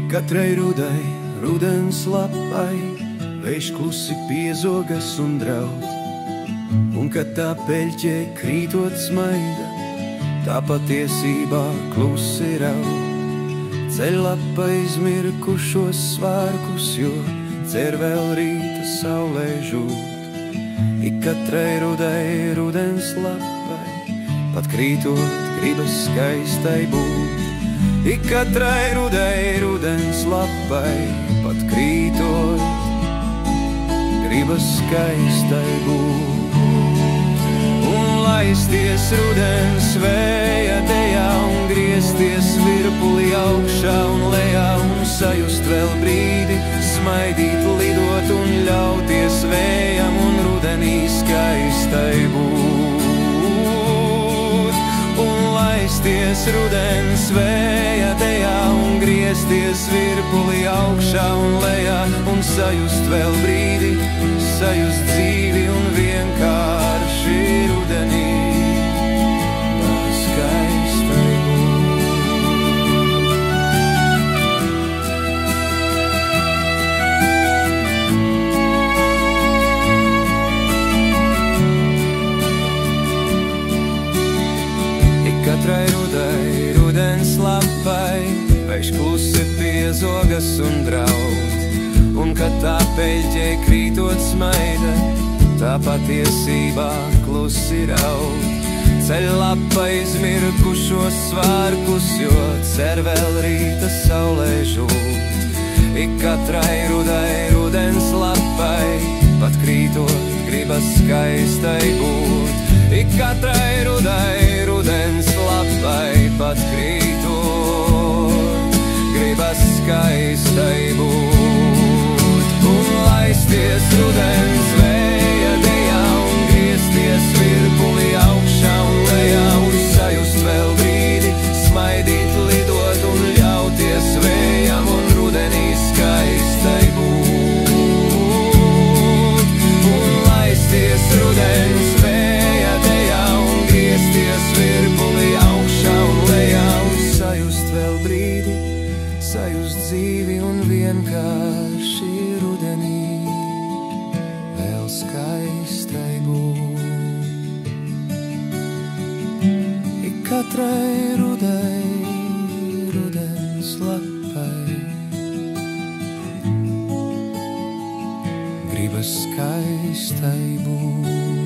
Katrai rudai, rudens lapai, vējš klusi piezogas un draud. Un kad tā peļķē krītot smaida, tā patiesībā klusi raud. Ceļ lapa izmirkušos svārkus, jo cer vēl rīta saulē žūt. Ik katrai rudai, rudens lapai, pat krītot gribas skaistai būt. Ik katrai rudai, rudens lapai, pat krītot gribas skaistai būt. Un laisties rudens vēja dejā un griezties virpulī augšā un lejā un sajust vēl brīdi, smaidīt, lidot un ļauties vējam un rudenī skaistai būt. Un laisties rudens vēja dejā un griezties virpulī augšā un lejā un sajust vēl brīdi, sajust dzīvi un vienkārši rudenī skaistai būt. Ik katrai rudai, rudens lapai, vējš klusi piezogas un draud. Un kad tā peļķē krītot smaida, tā patiesībā klusi raud. Ceļ lapa izmirkušos svārkus, jo cer vēl rīta saulē žūt. Ik katrai rudai, rudens lapai, pat krītot gribas skaistai būt. Ik katrai rudai, rudens lapai, pat krītot gribas skaistai būt. Un laisties rudens vēja dejā un griezties virpulī augšā un lejā un sajust vēl brīdi, smaidīt, lidot un ļauties vējam un rudenī skaistai būt. Un laisties rudens vēja dejā un griezties virpulī augšā un lejā un sajust vēl brīdi, sajust dzīvi un vienkārši rudenī vēl skaistai būt. Ik katrai rudai, rudens lapai, gribas skaistai būt.